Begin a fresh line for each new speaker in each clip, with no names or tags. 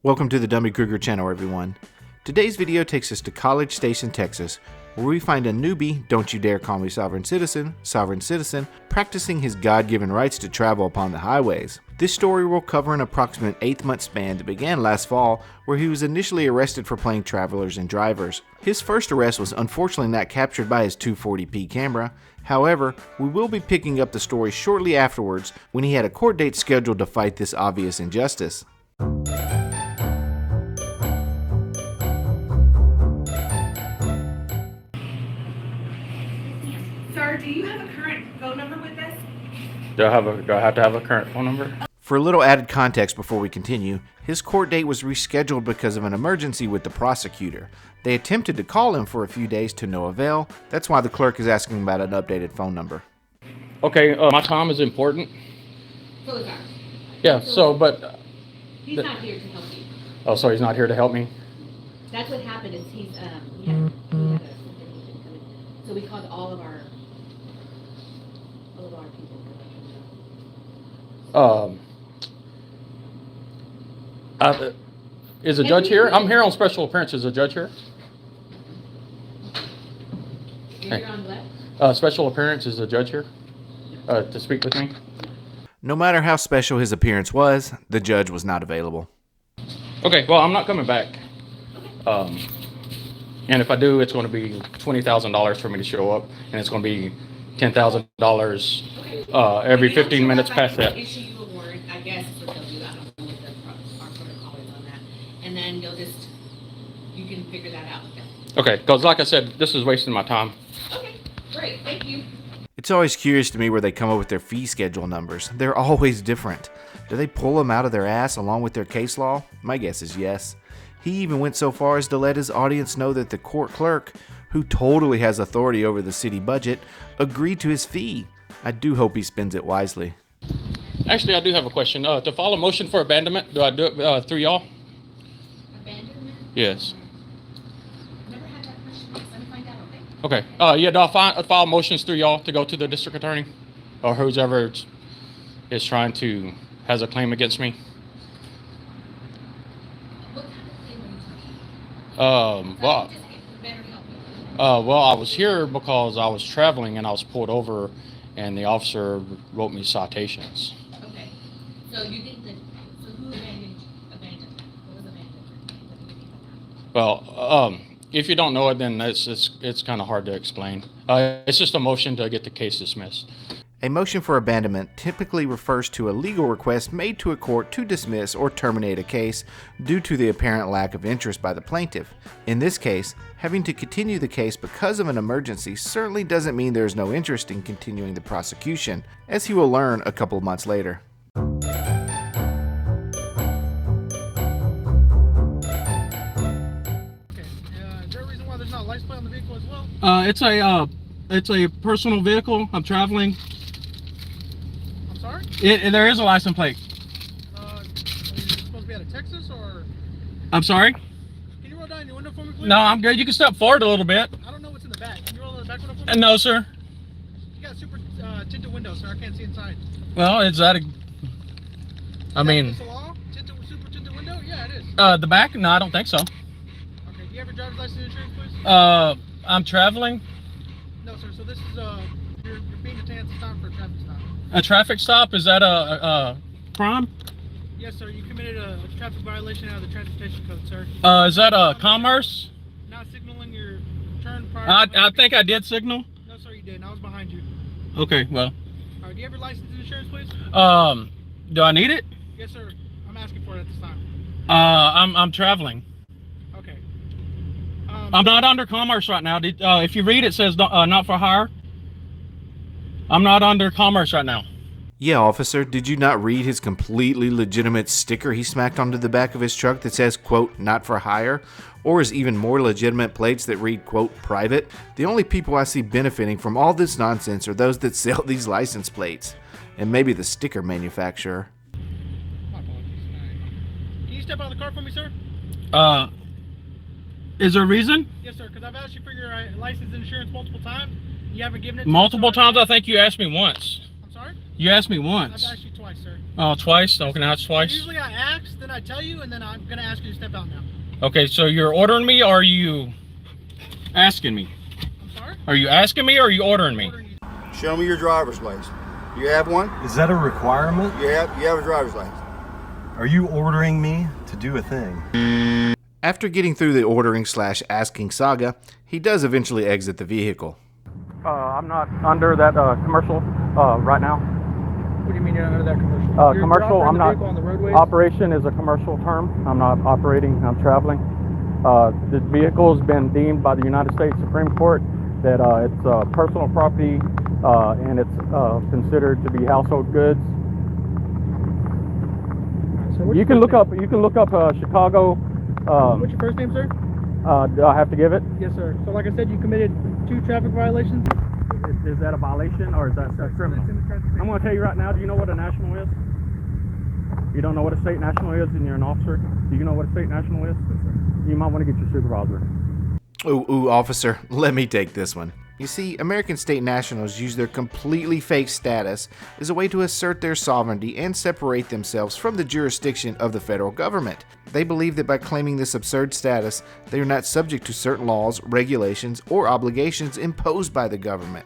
Welcome to the Dummy Kruger channel, everyone. Today's video takes us to College Station, Texas, where we find a newbie, don't you dare call me sovereign citizen, practicing his God-given rights to travel upon the highways. This story will cover an approximate 8-month span that began last fall, where he was initially arrested for playing travelers and drivers. His first arrest was unfortunately not captured by his 240p camera. However, we will be picking up the story shortly afterwards when he had a court date scheduled to fight this obvious injustice.
Sir, do you have a current phone number with us?
Do I have to have a current phone number?
For a little added context before we continue, his court date was rescheduled because of an emergency with the prosecutor. They attempted to call him for a few days to no avail. That's why the clerk is asking about an updated phone number.
Okay, my time is important.
So is ours.
Yeah, but...
He's not here to help you.
Oh, so he's not here to help me?
That's what happened is he had a so we called all of our people.
Is the judge here? I'm here on special appearance. Is the judge here?
You're on left?
Special appearance, is the judge here to speak with me?
No matter how special his appearance was, the judge was not available.
Okay, well, I'm not coming back. And if I do, it's going to be $20,000 for me to show up, and it's going to be $10,000 every 15 minutes past that.
Issue you a warrant, I guess, is what they'll do. I don't know what our protocol is on that. And then you can figure that out with them.
Okay, because like I said, this is wasting my time.
Okay, great, thank you.
It's always curious to me where they come up with their fee schedule numbers. They're always different. Do they pull them out of their ass along with their case law? My guess is yes. He even went so far as to let his audience know that the court clerk, who totally has authority over the city budget, agreed to his fee. I do hope he spends it wisely.
Actually, I do have a question. To file a motion for abandonment, do I do it through y'all?
Abandonment?
Yes.
Never had that question. Let me find out, okay?
Okay. Yeah, do I file motions through y'all to go to the district attorney? Or whoever is trying to, has a claim against me?
What kind of thing are you talking about?
Well, I was here because I was traveling and I was pulled over, and the officer wrote me citations.
Okay. So you think that, so who abandoned? What was abandoned?
Well, if you don't know it, then it's kind of hard to explain. It's just a motion to get the case dismissed.
A motion for abandonment typically refers to a legal request made to a court to dismiss or terminate a case due to the apparent lack of interest by the plaintiff. In this case, having to continue the case because of an emergency certainly doesn't mean there is no interest in continuing the prosecution, as he will learn a couple of months later.
Okay. Is there a reason why there's not a license plate on the vehicle as well?
It's a personal vehicle. I'm traveling.
I'm sorry?
There is a license plate.
Are you supposed to be out of Texas or?
I'm sorry?
Can you roll down your window for me, please?
No, I'm good. You can step forward a little bit.
I don't know what's in the back. Can you roll down the back window for me?
No, sir.
You got super tinted windows, sir. I can't see inside.
Well, is that a... I mean...
Is that law? Super tinted window? Yeah, it is.
The back? No, I don't think so.
Okay. Do you have your driver's license and insurance, please?
I'm traveling.
No, sir. So this is you're being detained at the time for a traffic stop.
A traffic stop? Is that a crime?
Yes, sir. You committed a traffic violation out of the transportation code, sir.
Is that a commerce?
Not signaling your turn prior.
I think I did signal.
No, sir, you didn't. I was behind you.
Okay, well.
All right. Do you have your license and insurance, please?
Do I need it?
Yes, sir. I'm asking for it at this time.
I'm traveling.
Okay.
I'm not under commerce right now. If you read, it says not for hire. I'm not under commerce right now.
Yeah, officer, did you not read his completely legitimate sticker he smacked onto the back of his truck that says, quote, not for hire? Or his even more legitimate plates that read, quote, private? The only people I see benefiting from all this nonsense are those that sell these license plates. And maybe the sticker manufacturer.
My apologies. Can you step out of the car for me, sir?
Is there a reason?
Yes, sir, because I've asked you for your license and insurance multiple times. You haven't given it to
Multiple
me.
times? I think you asked me once.
I'm sorry?
You asked me
I've
once.
asked you twice, sir.
Oh, twice? Okay, now it's twice.
Usually I ask, then I tell you, and then I'm gonna ask you to step out now.
Okay, so you're ordering me, or are you asking me?
I'm sorry?
Are you asking me, or are you ordering me?
Ordering you.
Show me your driver's license. You have one?
Is that a requirement?
You have a driver's license.
Are you ordering me to do a thing?
After getting through the ordering/asking saga, he does eventually exit the vehicle.
I'm not under that commercial right now.
What do you mean you're under that commercial?
Commercial, I'm not.
On the roadway.
Operation is a commercial term. I'm not operating, I'm traveling. The vehicle has been deemed by the United States Supreme Court that it's personal property and it's considered to be household goods.
So what's
You
your
can
first
look up Chicago.
name? What's your first name, sir?
Do I have to give it?
Yes, sir. So like I said, you committed 2 traffic violations.
Is that a violation or is that criminal?
It's in the transportation.
I'm going to tell you right now, do you know what a national is? You don't know what a state national is and you're an officer? Do you know what a state national is? You might want to get your supervisor.
Ooh, officer, let me take this one. You see, American state nationals use their completely fake status as a way to assert their sovereignty and separate themselves from the jurisdiction of the federal government. They believe that by claiming this absurd status, they are not subject to certain laws, regulations, or obligations imposed by the government.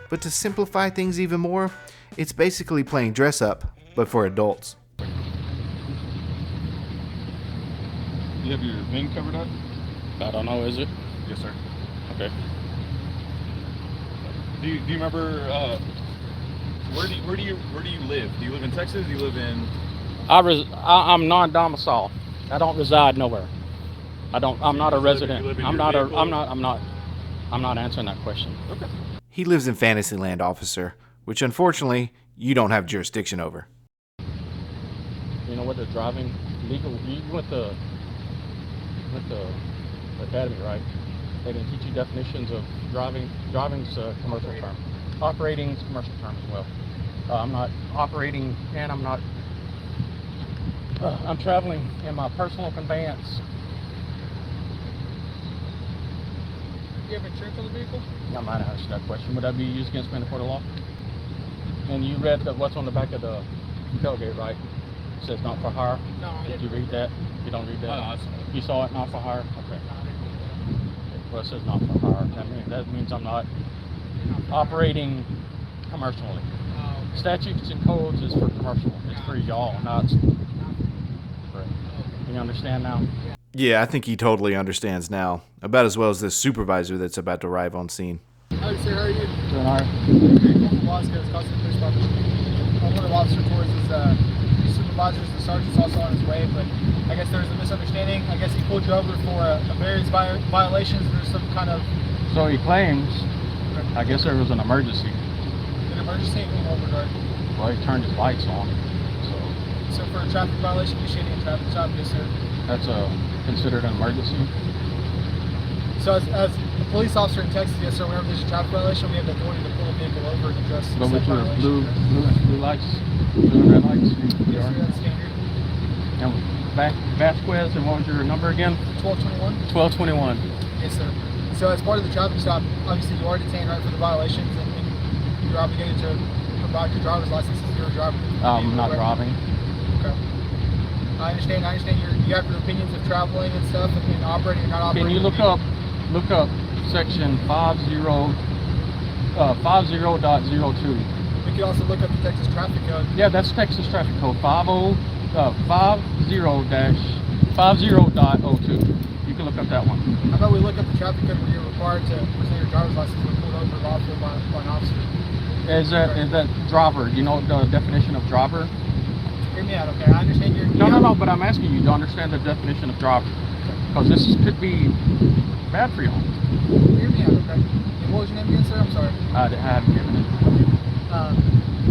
But to simplify things even more, it's basically playing dress up, but for adults.
You have your VIN covered up?
I don't know, is it?
Yes, sir.
Okay.
Do you remember where do you live? Do you live in Texas? Do you live in?
I'm non-domicile. I don't reside nowhere. I'm not a
you live
resident.
in
I'm
your
not
vehicle?
I'm not answering that question.
Okay.
He lives in Fantasyland, officer, which unfortunately you don't have jurisdiction over.
You know what the driving legal, you went to academy, right? They didn't teach you definitions of driving. Driving's a commercial term. Operating's a commercial term as well. I'm not operating and I'm not, I'm traveling in my personal conveyance.
Do you have insurance on the vehicle?
I might ask that question. Would that be used against me in a court of law? And you read what's on the back of the tailgate, right? It says not for hire.
No, I
Did
didn't.
you read that? You don't read that?
I saw it.
You saw it, not for hire? Okay. Well, it says not for hire. That means I'm not operating commercially. Statutes and codes is for commercial. It's for y'all, not. Right. You understand now?
Yeah, I think he totally understands now, about as well as this supervisor that's about to arrive on scene.
Hi, sir. How are you?
Doing all right?
One of the officer tours is supervisors, the sergeant's also on his way, but I guess there was a misunderstanding. I guess he pulled you over for various violations. There's some kind of
So he claims, I guess there was an emergency.
an emergency in what regard.
Well, he turned his lights on.
So for a traffic violation, initiating a traffic stop, yes, sir.
That's considered an emergency.
So as a police officer in Texas, yes, sir, whenever there's a traffic violation, we have the authority to pull a vehicle over and address
But with
said
your
violation.
blue lights, blue and red lights, you
Yes,
are.
sir, that's standard.
And Vasquez, and what was your number again?
1221?
1221.
Yes, sir. So as part of the traffic stop, obviously you are detained, right, for the violations, and you're obligated to provide your driver's license if you're a driver.
I'm not driving.
Okay. I understand you have your opinions of traveling and stuff and operating or not operating.
Can you look up section 50.02?
We could also look up the Texas traffic code.
Yeah, that's Texas traffic code 50.02. You can look up that one.
How about we look up the traffic code where you're required to present your driver's license when pulled over lawfully by an officer?
Is that driver? You know the definition of driver?
Hear me out, okay? I understand you're...
No, but I'm asking you to understand the definition of driver. Because this could be bad for you.
Hear me out, okay? And what was your name again, sir? I'm sorry.
I haven't given it.
I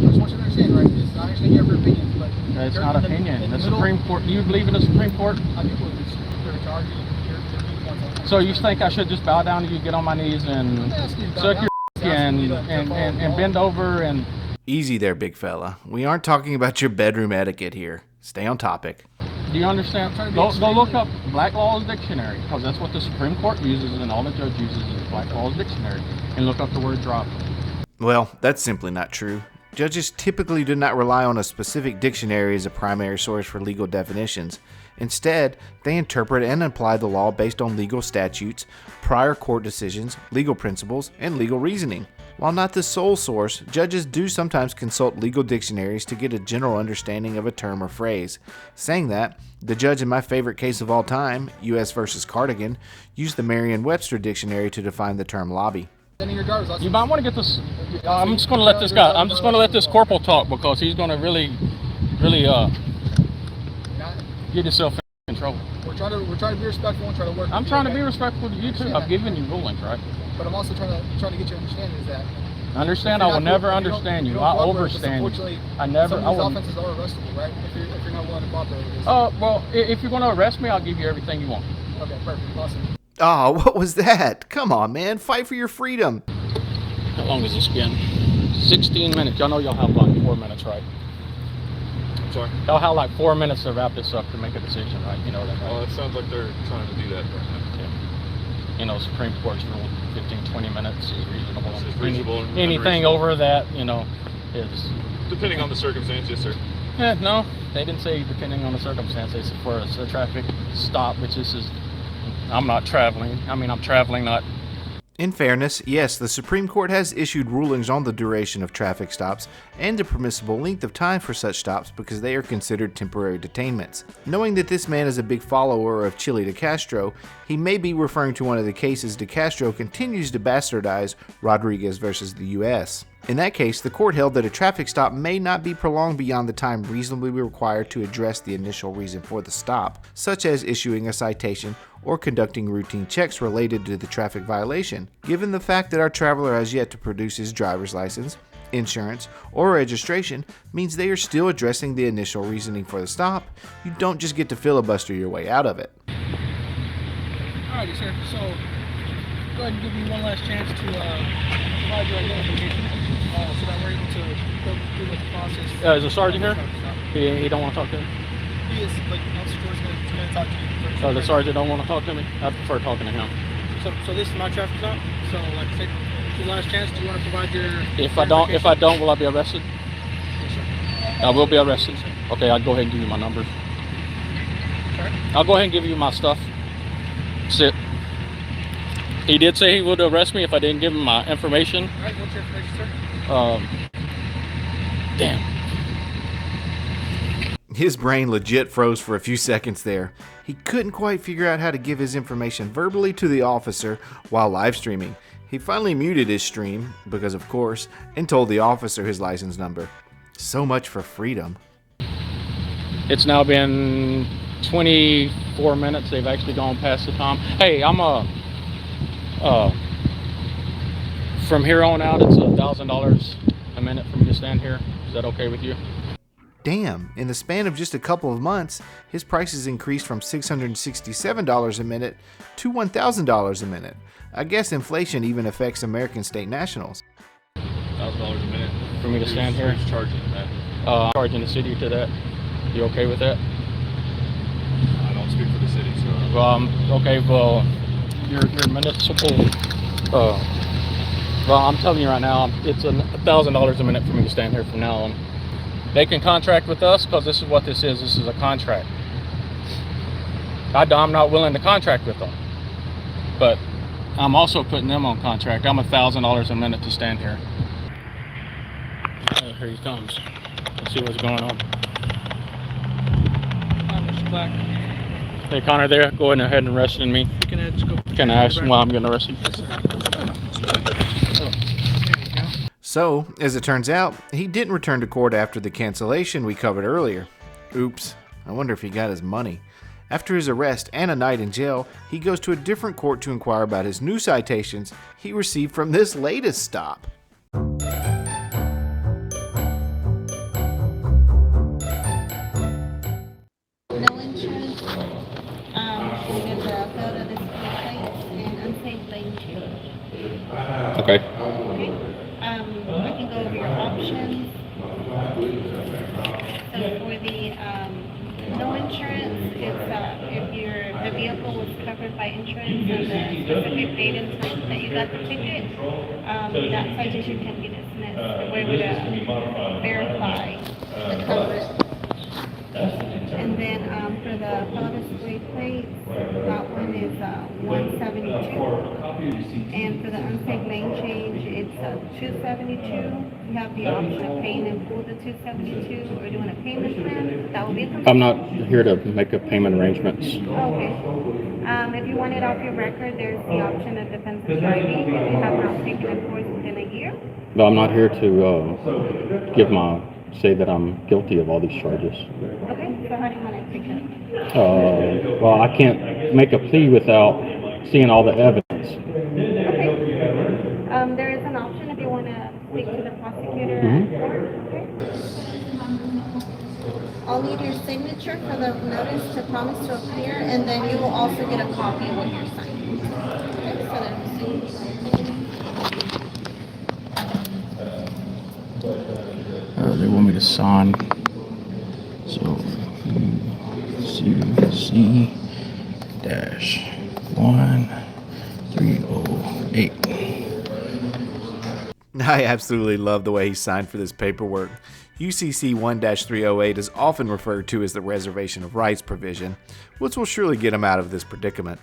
just want you to understand, right? I understand you have your opinions, but...
It's
you're
not
in
opinion.
in
The
middle-
Supreme Court, you believe in the Supreme Court?
I do believe it's your charge. You're
So you think I should just bow down to you, get on my knees and
I'm asking you to bow
suck
down.
your
I'm asking you to
and
follow the law.
bend over and...
Easy there, big fella. We aren't talking about your bedroom etiquette here. Stay on topic.
Do you understand?
trying to be
Go look
extremely-
up Black Laws Dictionary, because that's what the Supreme Court uses and all the judge uses is Black Laws Dictionary, and look up the word driver.
Well, that's simply not true. Judges typically do not rely on a specific dictionary as a primary source for legal definitions. Instead, they interpret and apply the law based on legal statutes, prior court decisions, legal principles, and legal reasoning. While not the sole source, judges do sometimes consult legal dictionaries to get a general understanding of a term or phrase. Saying that, the judge in my favorite case of all time, U.S. versus Cardigan, used the Merriam-Webster dictionary to define the term lobby.
You might want to get this. I'm just going to let this guy. I'm just going to let this corporal talk because he's going to really get yourself in trouble.
We're trying to be respectful and try to work.
I'm trying to be respectful to you too. I've given you rulings, right?
But I'm also trying to get you to understand is that.
I understand. I will never understand you. I overstand you. I never.
Some of these offenses are arrestable, right? If you're not willing to cooperate with this.
Well, if you're going to arrest me, I'll give you everything you want.
Okay, perfect, awesome.
Oh, what was that? Come on, man. Fight for your freedom.
How long has this been? 16 minutes. Y'all know y'all have like 4 minutes, right?
I'm sorry?
Y'all have like 4 minutes to wrap this up to make a decision, right? You know what I mean?
Well, it sounds like they're trying to do that right now.
Yeah. You know, Supreme Court's rule 15, 20 minutes is reasonable.
It's reasonable and
Anything
unreasonable.
over that, you know, is...
Depending on the circumstance, yes, sir.
Yeah, no, they didn't say depending on the circumstance. They said for a traffic stop, which this is... I'm not traveling. I mean, I'm traveling, not...
In fairness, yes, the Supreme Court has issued rulings on the duration of traffic stops and the permissible length of time for such stops because they are considered temporary detainments. Knowing that this man is a big follower of Chile de Castro, he may be referring to one of the cases de Castro continues to bastardize Rodriguez versus the U.S. In that case, the court held that a traffic stop may not be prolonged beyond the time reasonably required to address the initial reason for the stop, such as issuing a citation or conducting routine checks related to the traffic violation. Given the fact that our traveler has yet to produce his driver's license, insurance, or registration means they are still addressing the initial reasoning for the stop, you don't just get to filibuster your way out of it.
Alrighty, sir. So, go ahead and give me one last chance to provide your identification so that we're able to go through with the process.
Is the sergeant here? He don't want to talk to me?
He is, like, Officer George's going to talk to you first.
So the sergeant don't want to talk to me? I prefer talking to him.
So this is my traffic stop. So, like I said, your last chance. Do you want to provide your...
If I don't, will I be arrested?
Yes, sir.
I will be arrested. Okay, I'll go ahead and give you my numbers.
Sorry?
I'll go ahead and give you my stuff. Sit. He did say he would arrest me if I didn't give him my information.
All right, what's your information, sir?
Damn.
His brain legit froze for a few seconds there. He couldn't quite figure out how to give his information verbally to the officer while live streaming. He finally muted his stream, because of course, and told the officer his license number. So much for freedom.
It's now been 24 minutes. They've actually gone past the time. Hey, I'm from here on out, it's $1,000 a minute for me to stand here. Is that okay with you?
Damn, in the span of just a couple of months, his prices increased from $667 a minute to $1,000 a minute. I guess inflation even affects American state nationals.
$1,000 a minute.
For me to stand here?
Who's charging that?
I'm charging the city to that. You okay with that?
I don't speak for the city, so...
Okay, well, your municipal... well, I'm telling you right now, it's $1,000 a minute for me to stand here from now on. They can contract with us because this is what this is. This is a contract. I'm not willing to contract with them, but I'm also putting them on contract. I'm $1,000 a minute to stand here. Here he comes. Let's see what's going on.
Mr. Black.
Hey Connor, there. Go ahead and arrest me.
You can just go.
Can I ask him why I'm getting arrested?
So, as it turns out, he didn't return to court after the cancellation we covered earlier. Oops, I wonder if he got his money. After his arrest and a night in jail, he goes to a different court to inquire about his new citations he received from this latest stop.
No insurance, with a failure to display plates and unsafe lane change.
Okay.
Okay? I can go over your options. So for the no insurance, it's if the vehicle was covered by insurance on the specific date and time that you got the ticket, that citation can be dismissed. is the way to verify the coverage. And then for the photo display plates, that one is 172. And for the unsafe lane change, it's 272. You have the option of paying in full the 272 or doing a payment plan. That will be a
I'm not here to make a payment arrangements.
Okay. If you want it off your record, there's the option of defensive driving if you have not taken a course within a year.
But I'm not here to say that I'm guilty of all these charges.
Okay, so how do you want to take it?
Well, I can't make a plea without seeing all the evidence.
Okay. There is an option if you want to speak to the prosecutor. Okay. I'll need your signature for the notice to promise to appear, and then you will also get a copy of what you're signing. Okay, so
They want me to sign. So, UCC-1308.
I absolutely love the way he signed for this paperwork. UCC 1-308 is often referred to as the reservation of rights provision, which will surely get him out of this predicament.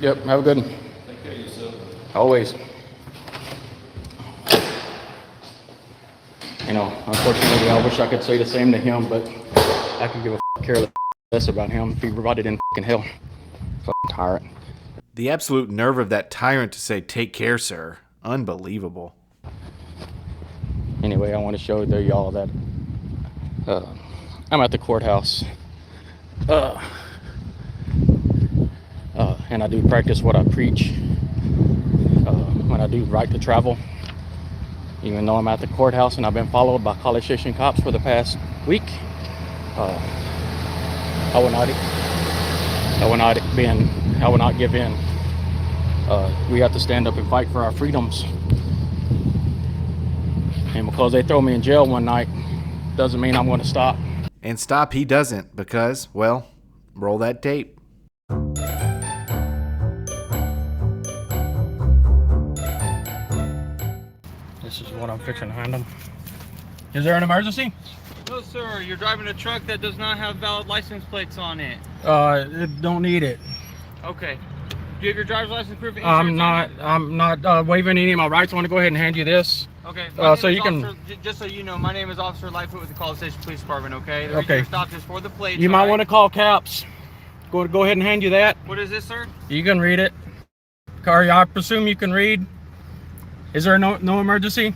Yep, have a good one. Always. You know, unfortunately, I wish I could say the same to him, but I could give a care less about him if he rotted in hell. Fucking tyrant.
The absolute nerve of that tyrant to say, "Take care, sir." Unbelievable.
Anyway, I want to show y'all that I'm at the courthouse. And I do practice what I preach. When I do right to travel, even though I'm at the courthouse and I've been followed by College Station cops for the past week, I will not give in. We have to stand up and fight for our freedoms. And because they throw me in jail one night, doesn't mean I'm going to stop.
And stop he doesn't, because, well, roll that tape.
This is what I'm fixing to hand them. Is there an emergency?
No, sir. You're driving a truck that does not have valid license plates on it.
It don't need it.
Okay. Do you have your driver's license proof? I'm
not waiving any of my rights. I want to go ahead and hand you this.
Okay.
So you can.
Just so you know, my name is Officer Lightfoot with the College Station Police Department. Okay. The reason
Okay.
we stopped is for the plates.
You might want to call CAPS. Go ahead and hand you that.
What is this, sir?
You can read it. Car, I presume you can read. Is there no emergency?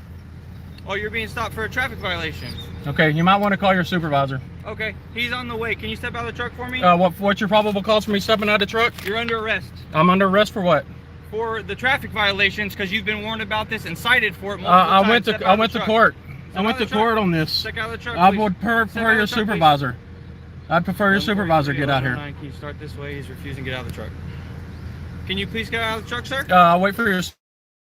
Oh, you're being stopped for a traffic violation.
Okay, you might want to call your supervisor.
Okay, he's on the way. Can you step out of the truck for me?
What's your probable cause for me stepping out of the truck?
You're under arrest.
I'm under arrest for what?
For the traffic violations, because you've been warned about this and cited for it multiple
I
times.
went to court. I went to court on this.
Step out of the truck,
I
please.
would prefer your supervisor. I'd prefer your supervisor get out here.
Can you start this way? He's refusing to get out of the truck. Can you please get out of the truck, sir?
I'll wait for your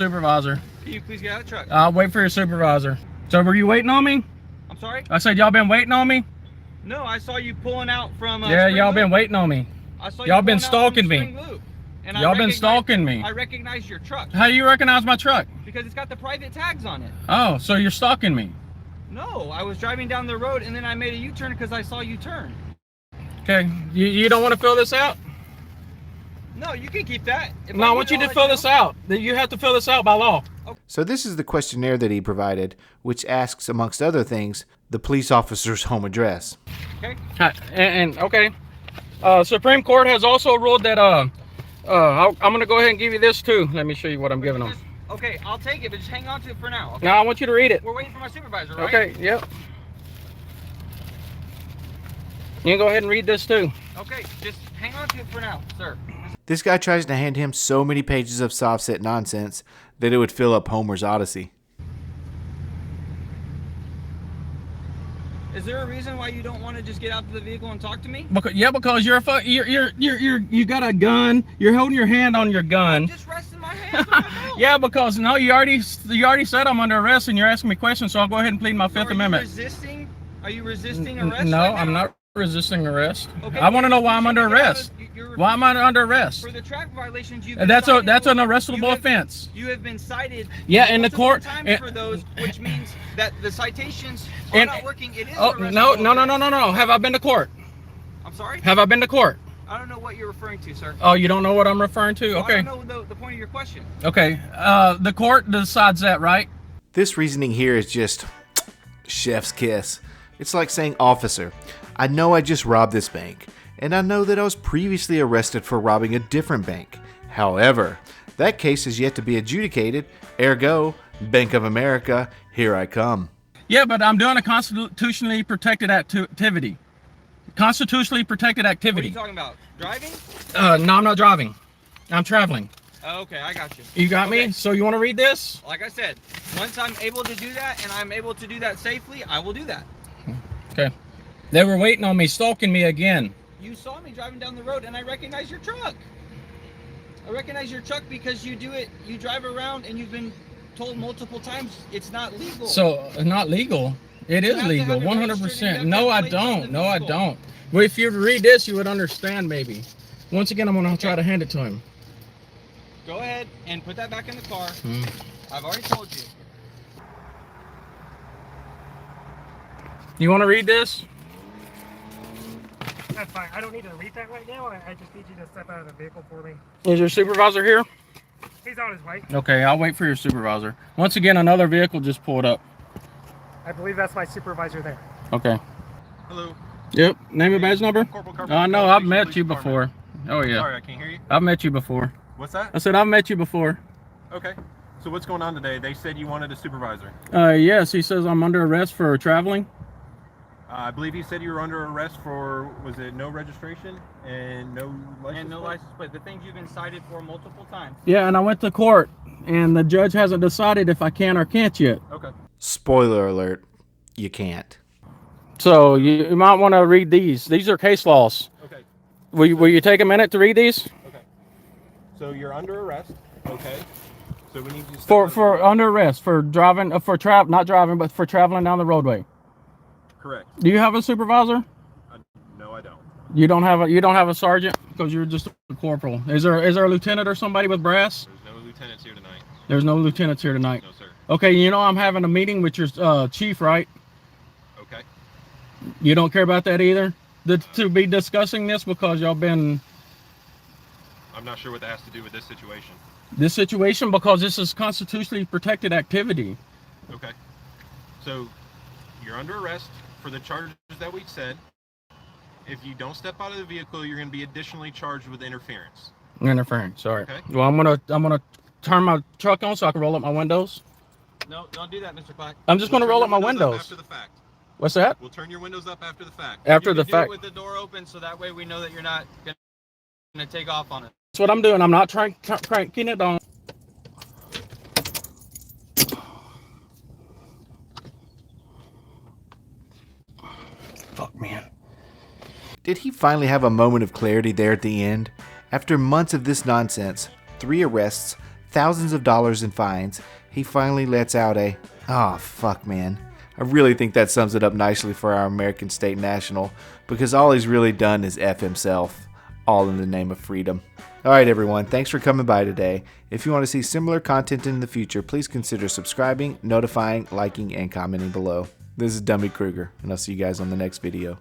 supervisor.
Can you please get out of the truck?
I'll wait for your supervisor. So were you waiting on me?
I'm sorry?
I said y'all been waiting on me?
No, I saw you pulling out from
yeah,
Spring
y'all
Loop.
been waiting on me.
I saw
Y'all
you
been
pulling out from
stalking me.
Spring Loop, and I
Y'all been
recognize-
stalking me.
I recognize your truck.
How do you recognize my truck?
Because it's got the private tags on it.
Oh, so you're stalking me.
No, I was driving down the road and then I made a U-turn because I saw you turn.
Okay, you don't want to fill this out?
No, you can keep that. If
No, I want you to fill this out. You have to fill this out by law.
So this is the questionnaire that he provided, which asks, amongst other things, the police officer's home address.
Okay.
Okay. Supreme Court has also ruled that I'm going to go ahead and give you this too. Let me show you what I'm giving them.
Okay, I'll take it, but just hang on to it for now. Okay?
No, I want you to read it.
We're waiting for my supervisor, right?
Okay, yep. You can go ahead and read this too.
Okay, just hang on to it for now, sir.
This guy tries to hand him so many pages of soft-set nonsense that it would fill up Homer's Odyssey.
Is there a reason why you don't want to just get out to the vehicle and talk to me?
Because you got a gun. You're holding your hand on your gun.
I'm just resting my hands on my belt.
Yeah, because no, you already said I'm under arrest and you're asking me questions, so I'll go ahead and plead my Fifth Amendment.
Are you resisting arrest?
No,
right now?
I'm not resisting arrest.
Okay,
I want to know why I'm under
you should get out
arrest.
of- Why am I under arrest?
For the traffic violations you've
That's
been
that's an
cited-
arrestable
you have-
offense.
You have been cited.
Yeah, in the
multiple
court-
times for those, which means that the citations are
And-
not working. It is.
Oh
an
no
arrestable
no no no
offense.
no no! Have I been to court?
I'm sorry.
Have I been to court?
I don't know what you're referring to, sir.
Oh, you don't know what I'm referring to?
Well,
Okay.
I don't know the point of your question.
Okay. The court decides that, right?
This reasoning here is just chef's kiss. It's like saying, officer, I know I just robbed this bank, and I know that I was previously arrested for robbing a different bank. However, that case is yet to be adjudicated, ergo, Bank of America, here I come.
Yeah, but I'm doing a constitutionally protected activity. Constitutionally protected
What are
activity.
you talking about? Driving?
No, I'm not driving. I'm traveling.
Oh, okay, I got you.
You got
Okay.
me? So you want to read this?
Like I said, once I'm able to do that and I'm able to do that safely, I will do that.
Okay. They were waiting on me, stalking me again.
You saw me driving down the road and I recognize your truck. I recognize your truck because you do it, you drive around and you've been told multiple times it's not legal.
So, not legal. It is
have to
legal,
have it registered and
100%.
you
No, I
have to have plates
don't. No, I
vehicle.
don't. Well, if you read this, you would understand maybe. Once again, I'm going to try to hand it to him.
Go ahead and put that back in the car.
Hmm.
I've already told you.
You want to read this?
That's fine. I don't need to read that right now. I just need you to step out of the vehicle for me.
Is your supervisor here?
He's on his way.
Okay, I'll wait for your supervisor. Once again, another vehicle just pulled up.
I believe that's my supervisor there.
Okay.
Hello.
Yep. Name and badge number?
Corporal Carpenter,
I know. I've
Escalation
met
Police
you
Department.
before. Oh, yeah.
Sorry, I can't hear you.
I've met you before.
What's that?
I said I've met you before.
Okay. So what's going on today? They said you wanted a supervisor.
Yes, he says I'm under arrest for traveling.
I believe he said you were under arrest for, was it no registration and no license?
And no
plate?
license plate. The things you've been cited for multiple times.
Yeah, and I went to court, and the judge hasn't decided if I can or can't yet.
Okay.
Spoiler alert, you can't.
So you might want to read these. These are case laws.
Okay.
Will you take a minute to read these?
Okay. So you're under arrest. Okay. So we need you to step out
For
of the-
under arrest for driving not driving, but for traveling down the roadway.
Correct.
Do you have a supervisor?
No, I don't.
You don't have a sergeant because you're just a corporal. Is there a lieutenant or somebody with brass?
There's no lieutenants here tonight.
There's no lieutenants here tonight.
No, sir.
Okay, you know I'm having a meeting with your chief, right?
Okay.
You don't care about that either? To be discussing this because y'all been
I'm not sure what that has to do with this situation.
this situation because this is constitutionally protected activity.
Okay. So you're under arrest for the charges that we said. If you don't step out of the vehicle, you're going to be additionally charged with interference.
Interference. Sorry.
Okay.
Well, I'm gonna turn my truck on so I can roll up my windows.
No, don't do that, Mr. Black.
I'm just gonna
We'll
roll
turn
up my
your
windows.
After the fact.
What's that?
We'll turn your windows up after the fact.
After
You
the
can do it
fact.
with the door open, so that way we know that you're not gonna take off on it.
That's what I'm doing. I'm not cranking it on. Fuck, man.
Did he finally have a moment of clarity there at the end? After months of this nonsense, 3 arrests, thousands of dollars in fines, he finally lets out a, "Oh, fuck, man." I really think that sums it up nicely for our American State National, because all he's really done is F himself, all in the name of freedom. Alright everyone, thanks for coming by today. If you want to see similar content in the future, please consider subscribing, notifying, liking, and commenting below. This is Dummy Kruger, and I'll see you guys on the next video.